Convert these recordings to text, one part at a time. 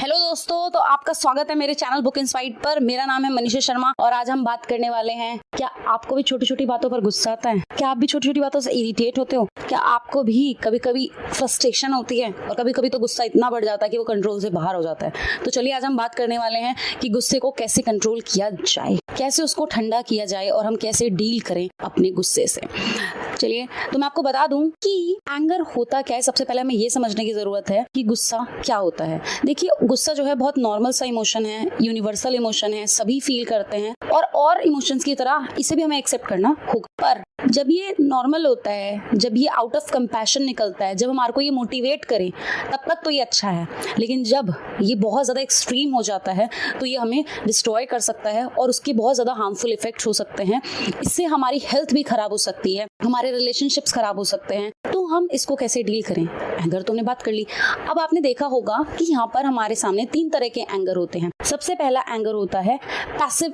Hello दोस्तों, तो आपका स्वागत है मेरे चैनल बुक इंसाइट पर। मेरा नाम है मनीषा शर्मा और आज हम बात करने वाले हैं, क्या आपको भी छोटी छोटी बातों पर गुस्सा आता है? क्या आप भी छोटी छोटी बातों से इरिटेट होते हो? क्या आपको भी कभी कभी फ्रस्ट्रेशन होती है और कभी कभी तो गुस्सा इतना बढ़ जाता है कि वो कंट्रोल से बाहर हो जाता है? तो चलिए आज हम बात करने वाले हैं कि गुस्से को कैसे कंट्रोल किया जाए, कैसे उसको ठंडा किया जाए और हम कैसे डील करें अपने गुस्से से। चलिए तो मैं आपको बता दूं कि एंगर होता क्या है। सबसे पहले हमें ये समझने की जरूरत है कि गुस्सा क्या होता है। देखिए, गुस्सा जो है बहुत नॉर्मल सा इमोशन है, यूनिवर्सल इमोशन है, सभी फील करते हैं और इमोशंस की तरह इसे भी हमें एक्सेप्ट करना होगा। पर जब ये नॉर्मल होता है, जब ये आउट ऑफ कंपैशन निकलता है, जब हमारे को ये मोटिवेट करे, तब तक तो ये अच्छा है। लेकिन जब ये बहुत ज़्यादा एक्सट्रीम हो जाता है तो ये हमें डिस्ट्रॉय कर सकता है और उसके बहुत ज़्यादा हार्मफुल इफेक्ट्स हो सकते हैं। इससे हमारी हेल्थ भी खराब हो सकती है, हमारे रिलेशनशिप्स खराब हो सकते हैं। तो हम इसको कैसे डील करें? एंगर तो हमने बात कर ली। अब आपने देखा होगा कि यहाँ पर हमारे सामने 3 तरह के एंगर होते हैं। सबसे पहला एंगर होता है पैसिव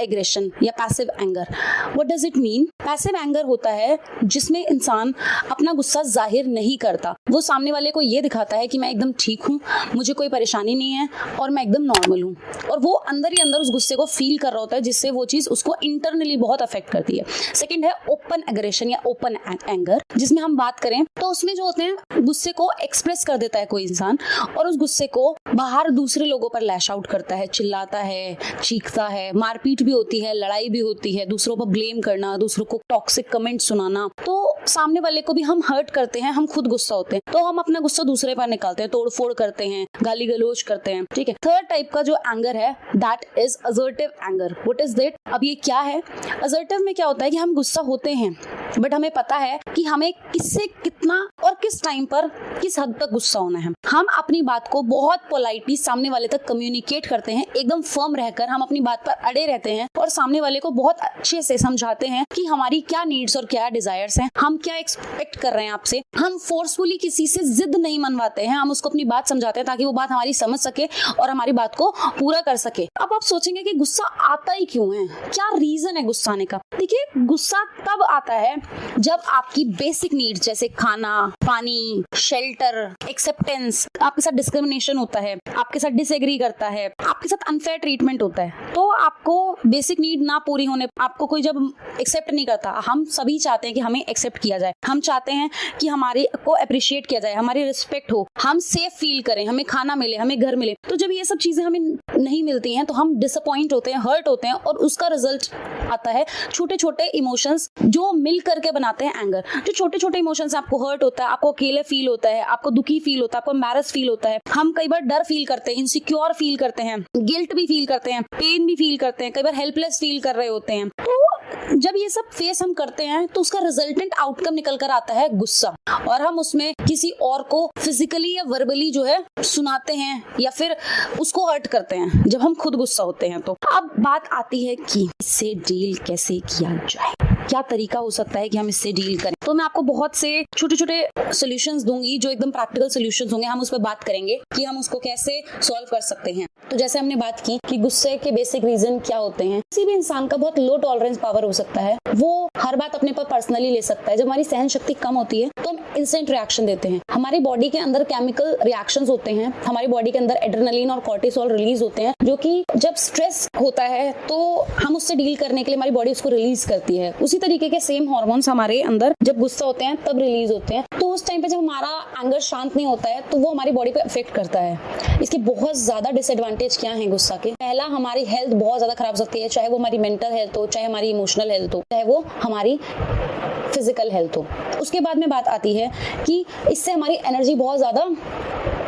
एग्रेशन या passive anger. What does it mean? Passive anger होता है जिसमें इंसान अपना गुस्सा जाहिर नहीं करता। वो सामने वाले को ये दिखाता है कि मैं एकदम ठीक हूँ, मुझे कोई परेशानी नहीं है और मैं एकदम नॉर्मल हूँ, और वो अंदर ही अंदर उस गुस्से को फील कर रहा होता है, जिससे वो चीज़ उसको इंटरनली बहुत अफेक्ट करती है। सेकेंड है ओपन एग्रेशन या ओपन एंगर, जिसमें हम बात करें तो उसमें जो होते हैं गुस्से को एक्सप्रेस कर देता है कोई इंसान और उस गुस्से को बाहर दूसरे लोगों पर लैश आउट करता है, चिल्लाता है, चीखता है, मारपीट भी होती है, लड़ाई भी होती है, दूसरों पर ब्लेम करना, दूसरों को टॉक्सिक कमेंट सुनाना। तो सामने वाले को भी हम हर्ट करते हैं, हम खुद गुस्सा होते हैं तो हम अपना गुस्सा दूसरे पर निकालते हैं, तोड़फोड़ करते हैं, गाली गलौज करते हैं। ठीक है। थर्ड टाइप का जो एंगर है that is assertive anger. What is that? अब ये क्या है? असर्टिव में क्या होता है कि हम गुस्सा होते हैं बट हमें पता है कि हमें किससे कितना और किस टाइम पर किस हद तक गुस्सा होना है। हम अपनी बात को बहुत पोलाइटली सामने वाले तक कम्युनिकेट करते हैं, एकदम फर्म रहकर हम अपनी बात पर अड़े रहते हैं और सामने वाले को बहुत अच्छे से समझाते हैं कि हमारी क्या नीड्स और क्या डिजायर्स हैं, हम क्या एक्सपेक्ट कर रहे हैं आपसे। हम फोर्सफुली किसी से जिद नहीं मनवाते हैं, हम उसको अपनी बात समझाते हैं ताकि वो बात हमारी समझ सके और हमारी बात को पूरा कर सके। अब आप सोचेंगे कि गुस्सा आता ही क्यों है, क्या रीजन है गुस्सा आने का? देखिए, गुस्सा तब आता है जब आपकी बेसिक नीड्स जैसे खाना, पानी, शेल्टर, एक्सेप्टेंस, आपके साथ डिस्क्रिमिनेशन होता है, आपके साथ डिसएग्री करता है, आपके साथ अनफेयर ट्रीटमेंट होता है, तो आपको बेसिक नीड ना पूरी होने आपको कोई जब एक्सेप्ट नहीं करता। हम सभी चाहते हैं कि हमें एक्सेप्ट किया जाए, हम चाहते हैं कि हमारे को अप्रिशिएट किया जाए, हमारी रिस्पेक्ट हो, हम सेफ फील करें, हमें खाना मिले, हमें घर मिले। तो जब ये सब चीजें हमें नहीं मिलती हैं तो हम डिसअपॉइंट होते हैं, हर्ट होते हैं और उसका रिजल्ट आता है छोटे छोटे इमोशंस जो मिल करके बनाते हैं एंगर। जो छोटे छोटे इमोशंस, आपको हर्ट होता है, आपको अकेले फील होता है, आपको दुखी फील होता है, आपको एम्बैरेस फील होता है, हम कई बार डर फील करते हैं, इनसिक्योर फील करते हैं, गिल्ट भी फील करते हैं, पेन भी फील करते हैं, कई बार हेल्पलेस फील कर रहे होते हैं। तो जब ये सब फेस हम करते हैं तो उसका रिजल्टेंट आउटकम निकल कर आता है गुस्सा, और हम उसमें किसी और को फिजिकली या वर्बली जो है सुनाते हैं या फिर उसको हर्ट करते हैं जब हम खुद गुस्सा होते हैं। तो अब बात आती है कि इससे डील कैसे किया जाए, क्या तरीका हो सकता है कि हम इससे डील करें। तो मैं आपको बहुत से छोटे छोटे सॉल्यूशंस दूंगी जो एकदम प्रैक्टिकल सॉल्यूशंस होंगे। हम उस पर बात करेंगे कि हम उसको कैसे सॉल्व कर सकते हैं। तो जैसे हमने बात की कि गुस्से के बेसिक रीजन क्या होते हैं। किसी भी इंसान का बहुत लो टॉलरेंस पावर हो सकता है, वो हर बात अपने पर पर्सनली ले सकता है। जब हमारी सहन शक्ति कम होती है तो हम इंस्टेंट रिएक्शन देते हैं। हमारी बॉडी के अंदर केमिकल रिएक्शंस होते हैं, हमारी बॉडी के अंदर एड्रेनलिन और कॉर्टिसोल रिलीज होते हैं, जो कि जब स्ट्रेस होता है तो हम उससे डील करने के लिए हमारी बॉडी उसको रिलीज करती है। उसी तरीके के सेम हार्मोन्स हमारे अंदर जब गुस्सा होते हैं तब रिलीज होते हैं। तो उस टाइम पे जब हमारा एंगर शांत नहीं होता है तो वो हमारी बॉडी पे अफेक्ट करता है। इसके बहुत ज्यादा डिसएडवांटेज क्या है गुस्सा के? पहला, हमारी हेल्थ बहुत ज्यादा खराब हो सकती है, चाहे वो हमारी मेंटल हेल्थ हो, चाहे हमारी इमोशनल हेल्थ हो, चाहे वो हमारी फिजिकल हेल्थ हो। उसके बाद में बात आती है कि इससे हमारी एनर्जी बहुत ज्यादा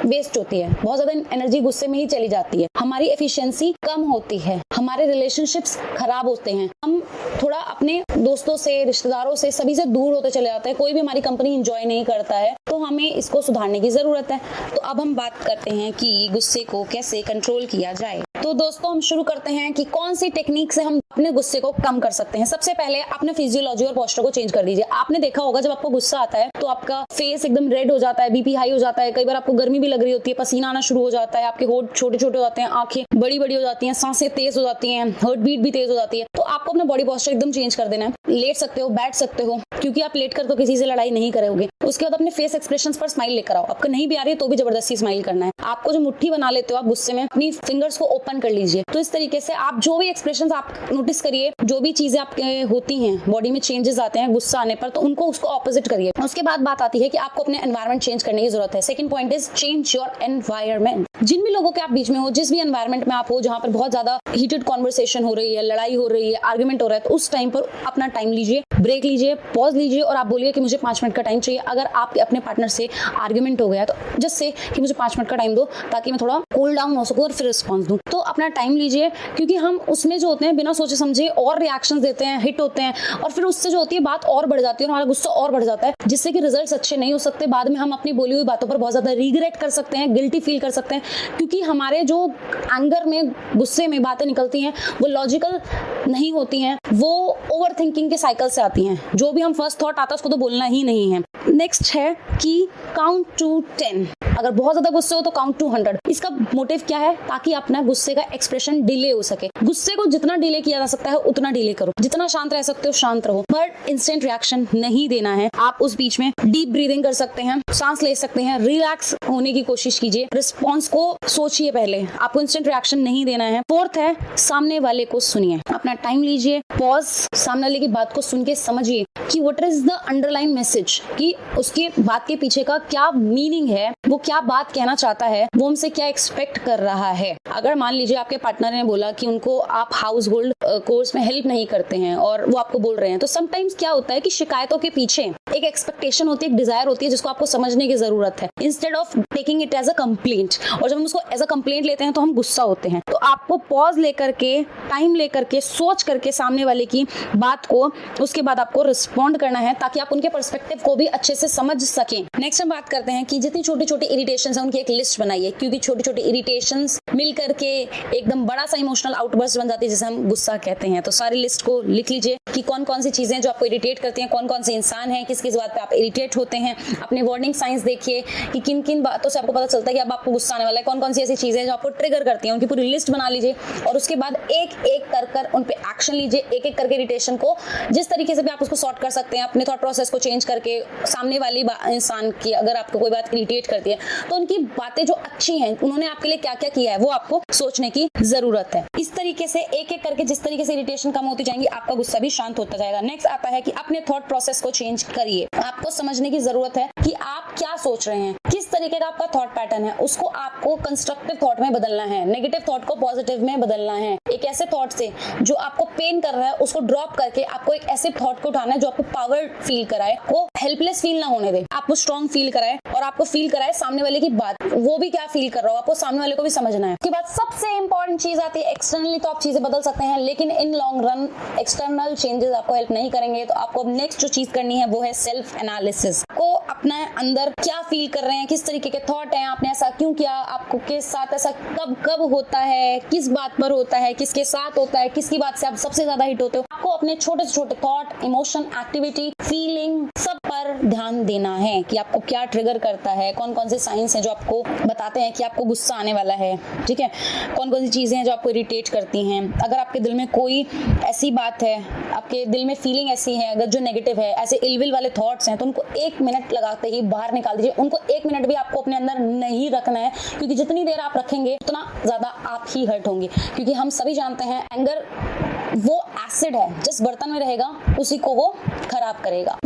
वेस्ट होती है, बहुत ज्यादा एनर्जी गुस्से में ही चली जाती है, हमारी एफिशिएंसी कम होती है, हमारे रिलेशनशिप्स खराब होते हैं, हम थोड़ा अपने दोस्तों से, रिश्तेदारों से, सभी से दूर होते चले जाते हैं, कोई भी हमारी कंपनी एंजॉय नहीं करता है। तो हमें इसको सुधारने की जरूरत है। तो अब हम बात करते हैं कि गुस्से को कैसे कंट्रोल किया जाए। तो दोस्तों, हम शुरू करते हैं कि कौन सी टेक्निक से हम अपने गुस्से को कम कर सकते हैं। सबसे पहले अपने फिजियोलॉजी और पोस्चर को चेंज कर दीजिए। आपने देखा होगा जब आपको गुस्सा आता है तो आपका फेस एकदम रेड हो जाता है, बीपी हाई हो जाता है, कई बार आपको गर्मी भी लग रही होती है, पसीना आना शुरू हो जाता है, आपके होंठ छोटे छोटे हो जाते हैं, आंखें बड़ी बड़ी हो जाती जाती हैं, सांसें तेज हो जाती हैं, हार्ट बीट भी तेज हो जाती है। तो आपको अपना बॉडी पोस्चर एकदम चेंज कर देना है। लेट सकते हो, बैठ सकते हो, क्योंकि आप लेट कर तो किसी से लड़ाई नहीं करोगे। उसके बाद अपने फेस एक्सप्रेशंस पर स्माइल लेकर आओ। आपको नहीं भी आ रही है तो भी जबरदस्ती स्माइल करना है। आपको जो मुट्ठी बना लेते हो आप गुस्से में, अपनी फिंगर्स को ओपन कर लीजिए। तो इस तरीके से आप जो भी एक्सप्रेशंस आप नोटिस करिए, जो भी चीजें आपके होती हैं, बॉडी में चेंजेस आते हैं गुस्सा आने पर, तो उनको उसको ऑपोजिट करिए। उसके बाद बात आती है कि आपको अपने एनवायरनमेंट चेंज करने की जरूरत है। Second point is change your environment. जिन भी लोगों के आप बीच में हो, जिस भी एनवायरनमेंट में आप हो, जहां पर बहुत ज्यादा हीटेड कॉन्वर्सेशन हो रही है, लड़ाई हो रही है, आर्ग्यूमेंट हो रहा है, तो उस टाइम पर अपना टाइम लीजिए, ब्रेक लीजिए, पॉज लीजिए और आप बोलिए कि मुझे 5 मिनट का टाइम चाहिए। अगर आपके अपने पार्टनर से आर्ग्यूमेंट हो गया तो जस्ट से कि मुझे 5 मिनट का टाइम दो ताकि मैं थोड़ा कूल डाउन हो सकूं और फिर रिस्पॉन्स दूं। तो अपना टाइम लीजिए, क्योंकि हम उसमें जो होते हैं बिना सोचे समझे और रिएक्शंस देते हैं, हिट होते हैं, और फिर उससे जो होती है बात और बढ़ जाती है और हमारा गुस्सा और बढ़ जाता है, जिससे कि रिजल्ट्स अच्छे नहीं हो सकते। बाद में हम अपनी बोली हुई बातों पर बहुत ज्यादा रिग्रेट कर सकते हैं, गिल्टी फील कर सकते हैं, क्योंकि हमारे जो एंगर में, गुस्से में बातें निकलती हैं वो लॉजिकल नहीं होती हैं, वो ओवर थिंकिंग के साइकिल से आती हैं। जो भी हम फर्स्ट थॉट आता है उसको तो बोलना ही नहीं है। नेक्स्ट है कि काउंट टू 10। अगर बहुत ज्यादा गुस्से हो तो काउंट टू 100। इसका मोटिव क्या है? ताकि अपना गुस्से का एक्सप्रेशन डिले हो सके। गुस्से को जितना डिले किया जा सकता है उतना डिले करो, जितना शांत रह सकते हो शांत रहो, बट इंस्टेंट रिएक्शन नहीं देना है। आप उस बीच में डीप ब्रीदिंग कर सकते हैं, सांस ले सकते हैं, रिलैक्स होने की कोशिश कीजिए, रिस्पॉन्स को सोचिए पहले, आपको इंस्टेंट रिएक्शन नहीं देना है। फोर्थ है सामने वाले को सुनिए, अपना टाइम लीजिए, पॉज, सामने वाले की बात को सुन के समझिए कि what is the underline message, कि उसकी बात के पीछे का क्या मीनिंग है, वो क्या बात कहना चाहता है, वो हमसे क्या एक्सपेक्ट कर रहा है। अगर मान लीजिए आपके पार्टनर ने बोला कि उनको आप हाउस होल्ड कोर्स में हेल्प नहीं करते हैं और वो आपको बोल रहे हैं, तो समटाइम्स क्या होता है कि शिकायतों के पीछे एक एक्सपेक्टेशन होती है, एक डिजायर होती है जिसको आपको समझने की जरूरत है, instead of taking it as a complaint. और जब हम उसको एज अ कंप्लेंट लेते हैं तो हम गुस्सा होते हैं। तो आपको पॉज लेकर के, टाइम लेकर के, सोच करके सामने वाले की बात को, उसके बाद आपको रिस्पॉन्ड करना है ताकि आप उनके पर्सपेक्टिव को भी अच्छे से समझ सकें। नेक्स्ट हम बात करते हैं कि जितनी छोटी छोटी इरिटेशंस हैं उनकी एक लिस्ट बनाइए, क्योंकि छोटी छोटी इरिटेशंस मिल करके एकदम बड़ा सा इमोशनल आउटबर्स्ट बन जाती है जिसे हम गुस्सा कहते हैं। तो सारी लिस्ट को लिख लीजिए कि कौन कौन सी चीजें जो आपको इरिटेट करती हैं, कौन कौन से इंसान हैं, किस किस बात पे आप इरिटेट होते हैं। अपने वार्निंग साइंस देखिए कि किन किन बातों से आपको पता चलता है कि अब आपको गुस्सा आने वाला है, कौन कौन सी ऐसी चीजें जो आपको ट्रिगर करती हैं, उनकी पूरी लिस्ट बना लीजिए और उसके बाद एक एक कर उन पे एक्शन लीजिए, एक एक करके इरिटेशन को जिस तरीके से भी आप उसको सॉर्ट कर सकते हैं, अपने थॉट प्रोसेस को चेंज करके। सामने वाली इंसान की अगर आपको कोई बात इरिटेट करती है तो उनकी बातें जो अच्छी हैं, उन्होंने आपके लिए क्या क्या किया है, वो आपको सोचने की जरूरत है। इस तरीके से एक एक करके जिस तरीके से इरिटेशन कम होती जाएंगी, आपका गुस्सा भी शांत होता जाएगा। नेक्स्ट आता है कि अपने थॉट प्रोसेस को चेंज करिए। आपको समझने की जरूरत है कि आप क्या सोच रहे हैं, किस तरीके का आपका थॉट पैटर्न है, उसको आपको कंस्ट्रक्टिव थॉट में बदलना है, नेगेटिव थॉट को पॉजिटिव में बदलना है। एक ऐसे थॉट से जो आपको पेन कर रहा है उसको ड्रॉप करके आपको एक ऐसे थॉट को उठाना है जो आपको पावर फील कराए, वो हेल्पलेस फील ना होने दे, आपको स्ट्रॉन्ग फील कराए और आपको फील कराए सामने वाले की बात, वो भी क्या फील कर रहा हो आपको सामने वाले को भी समझना है। उसके बाद सबसे इंपॉर्टेंट चीज आती है, एक्सटर्नली तो आप चीजें बदल सकते हैं लेकिन in long run external changes आपको हेल्प नहीं करेंगे। तो आपको अब नेक्स्ट जो चीज करनी है वो है सेल्फ एनालिसिस। को अपने अंदर क्या फील कर रहे हैं, किस तरीके के थॉट हैं, आपने ऐसा क्यों किया, आपको के साथ ऐसा कब कब होता है, किस बात पर होता है, किसके साथ होता है, किसकी बात से आप सबसे ज्यादा हिट होते हो। आपको अपने छोटे छोटे थॉट, इमोशन, एक्टिविटी, फीलिंग सब पर ध्यान देना है कि आपको क्या ट्रिगर करता है, कौन कौन से साइंस हैं जो आपको बताते हैं कि आपको गुस्सा आने वाला है, ठीक है, कौन कौन सी चीजें हैं जो आपको इरिटेट करती हैं। अगर आपके दिल में कोई ऐसी बात है, आपके दिल में फीलिंग ऐसी है अगर जो नेगेटिव है, ऐसे इलविल वाले थॉट्स हैं, तो उनको 1 मिनट लगाते ही बाहर निकाल दीजिए। उनको 1 मिनट भी आपको अपने अंदर नहीं रखना है, क्योंकि जितनी देर आप रखेंगे उतना ज्यादा आप ही हर्ट होंगे। क्योंकि हम सभी जानते हैं एंगर वो एसिड है, जिस बर्तन में रहेगा उसी को वो खराब करेगा।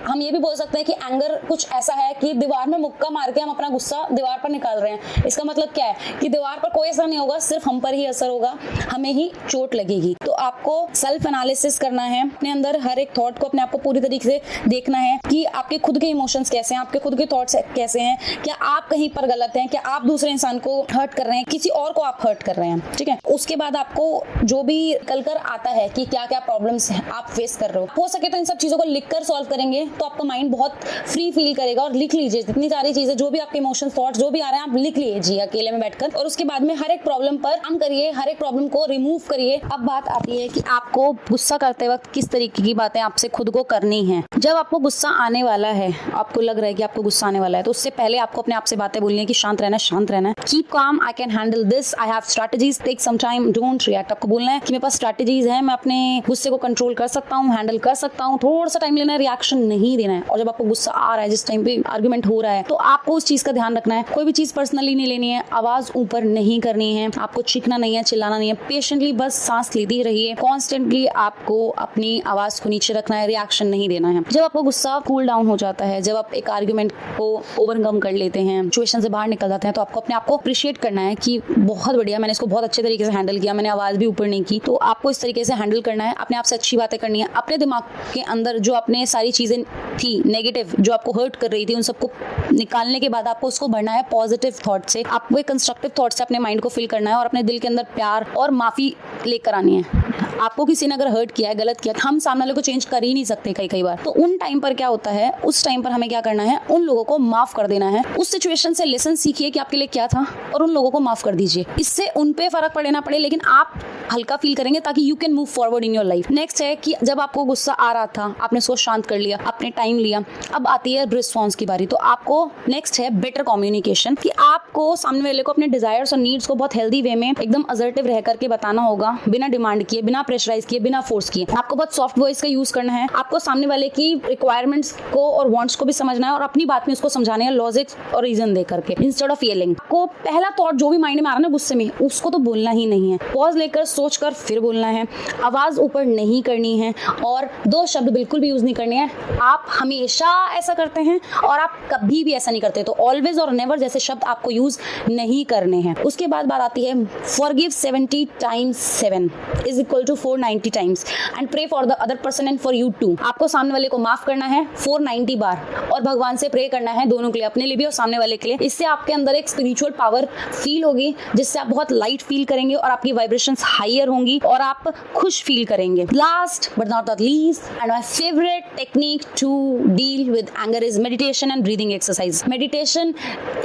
हम ये भी बोल सकते हैं कि एंगर कुछ ऐसा है कि दीवार में मुक्का मार के हम अपना गुस्सा दीवार पर निकाल रहे हैं। इसका मतलब क्या है कि दीवार पर कोई असर नहीं होगा, सिर्फ हम पर ही असर होगा, हमें ही चोट लगेगी। तो आपको सेल्फ एनालिसिस करना है, अपने अंदर हर एक थॉट को अपने आप को पूरी तरीके से देखना है कि आपके खुद के इमोशंस कैसे हैं, आपके खुद के थॉट्स कैसे हैं, क्या आप कहीं पर गलत हैं, क्या आप दूसरे इंसान को हर्ट कर रहे हैं, किसी और को आप हर्ट कर रहे हैं, ठीक है। उसके बाद आपको जो भी कल कर बताता है कि क्या क्या प्रॉब्लम्स आप फेस कर रहे हो सके तो इन सब चीजों को लिखकर सॉल्व करेंगे तो आपका माइंड बहुत फ्री फील करेगा। और लिख लीजिए जितनी सारी चीजें, जो भी आपके इमोशंस, थॉट्स जो भी आ रहे हैं, आप लिख लीजिए अकेले में बैठकर, और उसके बाद में हर एक प्रॉब्लम पर काम करिए, हर एक प्रॉब्लम को रिमूव करिए। अब बात आती है कि आपको गुस्सा करते वक्त किस तरीके की बातें आपसे खुद को करनी है। जब आपको गुस्सा आने वाला है, आपको लग रहा है कि आपको गुस्सा आने वाला है, तो उससे पहले आपको अपने आप से बातें बोलनी है कि शांत रहना, शांत रहना, keep calm, I can handle this, I have strategies, take some time, don't react. आपको बोलना है कि मेरे पास स्ट्रेटजीज है, मैं अपने गुस्से को कंट्रोल कर सकता हूँ, हैंडल कर सकता हूँ, थोड़ा सा टाइम लेना है, रिएक्शन नहीं देना है। और जब आपको गुस्सा आ रहा है, जिस टाइम पे आर्गुमेंट हो रहा है, तो आपको उस चीज का ध्यान रखना है, कोई भी चीज पर्सनली नहीं लेनी है, आवाज ऊपर नहीं करनी है, आपको चीखना नहीं है, चिल्लाना नहीं है, पेशेंटली बस सांस लेती रहिए, कॉन्स्टेंटली आपको अपनी आवाज को नीचे रखना है, रिएक्शन नहीं देना है। जब आपको गुस्सा कूल डाउन हो जाता है, जब आप एक आर्गुमेंट को ओवरकम कर लेते हैं, सिचुएशन से बाहर निकल जाते हैं, तो आपको अपने आप को अप्रिशिएट करना है कि बहुत बढ़िया, मैंने इसको बहुत अच्छे तरीके से हैंडल किया, मैंने आवाज भी ऊपर नहीं की। तो आपको इस तरीके से हैंडल करना है, अपने आप से अच्छी बातें करनी है, अपने दिमाग के अंदर जो अपने सारी चीजें थी नेगेटिव, जो आपको हर्ट कर रही थी, उन सबको निकालने के बाद आपको उसको भरना है पॉजिटिव थॉट से। आपको एक कंस्ट्रक्टिव थॉट से अपने माइंड को फिल करना है और अपने दिल के अंदर प्यार और माफी लेकर आनी है। आपको किसी ने अगर हर्ट किया है, गलत किया, हम सामने वाले को चेंज कर ही नहीं सकते कई बार, तो उन टाइम पर क्या होता है, उस टाइम पर हमें क्या करना है, उन लोगों को माफ कर देना है। उस सिचुएशन से लेसन सीखिए कि आपके लिए क्या था और उन लोगों को माफ कर दीजिए। इससे उन पे फर्क पड़े ना पड़े, लेकिन आप हल्का फील करेंगे ताकि you can move forward in your life. Next है कि जब आपको गुस्सा आ रहा था, आपने उसको शांत कर लिया, आपने टाइम लिया, अब आती है रिस्पॉन्स की बारी। तो आपको नेक्स्ट है बेटर कम्युनिकेशन, कि आपको सामने वाले को अपने डिजायर्स और नीड्स को बहुत हेल्दी वे में एकदम असर्टिव रह करके बताना होगा, बिना डिमांड किए, बिना प्रेशराइज किए, बिना फोर्स किए। आपको बहुत सॉफ्ट वॉइस का यूज करना है, आपको सामने वाले की रिक्वायरमेंट्स को और वांट्स को भी समझना है और अपनी बात में उसको समझाना है लॉजिक और रीजन दे करके, इंस्टेड ऑफ येलिंग। को पहला थॉट जो भी माइंड में आ रहा है ना गुस्से में, उसको तो बोलना ही नहीं है, पॉज लेकर सोच कर फिर बोलना है, आवाज ऊपर नहीं करनी है और दो शब्द बिल्कुल भी यूज नहीं करने हैं। आप हमेशा ऐसा करते हैं और आप कभी भी ऐसा नहीं करते, तो ऑलवेज और नेवर जैसे शब्द आपको यूज नहीं करने हैं। उसके बाद बात आती है forgive 70 times 7 is equal to 490 times and pray for the other person and for you too। आपको सामने वाले को माफ करना है 490 बार और भगवान से प्रे करना है, दोनों के लिए, अपने लिए भी और सामने वाले के लिए। इससे आपके अंदर एक स्पिरिचुअल पावर फील होगी, जिससे आप बहुत लाइट फील करेंगे और आपकी वाइब्रेशंस हायर होंगी और आप खुश फील करेंगे। Last but not the least and my favourite technique to deal with anger is meditation and breathing exercise. Meditation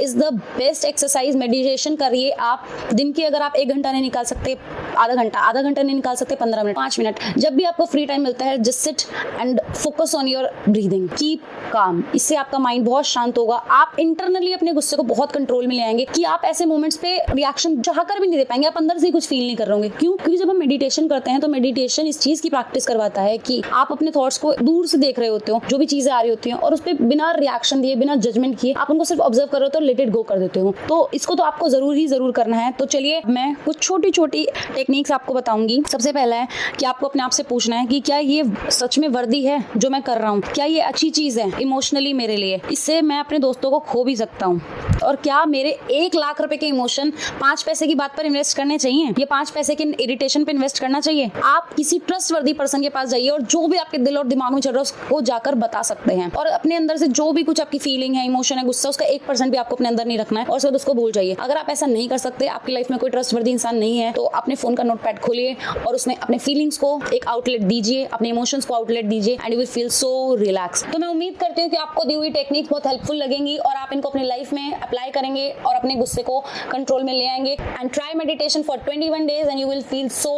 is the best exercise. Meditation करिए आप, दिन की अगर आप 1 घंटा नहीं निकाल सकते, आधा घंटा नहीं निकाल सकते, 15 मिनट, 5 मिनट, जब भी आपको फ्री टाइम मिलता है, just sit and focus on your breathing, keep calm. इससे आपका माइंड बहुत शांत होगा, आप इंटरनली अपने गुस्से को बहुत कंट्रोल में ले आएंगे कि आप ऐसे मोमेंट्स पे रिएक्शन चाहकर भी नहीं दे पाएंगे, आप अंदर से कुछ फील नहीं कर रहे होंगे। क्यों? क्योंकि जब हम मेडिटेशन करते हैं तो मेडिटेशन इस चीज की प्रैक्टिस करवाता है कि आप अपने थॉट्स को दूर से देख रहे होते हो, जो भी चीजें आ रही होती हैं, और उस पर बिना रिएक्शन दिए, बिना जजमेंट किए आप उनको सिर्फ ऑब्जर्व कर रहे हो तो लेट इट गो कर देते हो। तो इसको तो आपको जरूर करना है। तो चलिए मैं कुछ छोटी छोटी टेक्निक्स आपको बताऊंगी। सबसे पहला है कि आपको अपने आप से पूछना है कि क्या ये सच में वर्दी है जो मैं कर रहा हूँ, क्या ये अच्छी चीज है इमोशनली मेरे लिए, इससे मैं अपने दोस्तों को खो भी सकता हूँ, और क्या मेरे 1 लाख रुपए के इमोशन 5 पैसे की बात पर इन्वेस्ट करने चाहिए, ये 5 पैसे के इरिटेशन पे इन्वेस्ट करना चाहिए। आप किसी ट्रस्टवर्दी पर्सन के पास जाइए और जो भी आपके दिल और दिमाग में चल रहा है उसको जाकर बता सकते हैं, और अपने अंदर से जो भी कुछ आपकी फीलिंग है, इमोशन है, गुस्सा, उसका 1% भी आपको अपने अंदर नहीं रखना है और उसको भूल जाइए। अगर आप ऐसा नहीं कर सकते, आपकी लाइफ में कोई ट्रस्टवर्दी इंसान नहीं है, तो अपने फोन का नोटपैड खोलिए और उसमें अपने फीलिंग्स को एक आउटलेट दीजिए, अपने इमोशंस को आउटलेट दीजिए and you will feel so relax. तो मैं उम्मीद करती हूँ कि आपको दी हुई टेक्निक बहुत हेल्पफुल लगेंगी और आप इनको अपनी लाइफ में अप्लाई करेंगे और अपने गुस्से को कंट्रोल में ले आएंगे। And try meditation for 21 days and you will feel so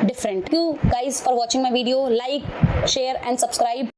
different. Thank you guys for watching my video. Like, share and subscribe.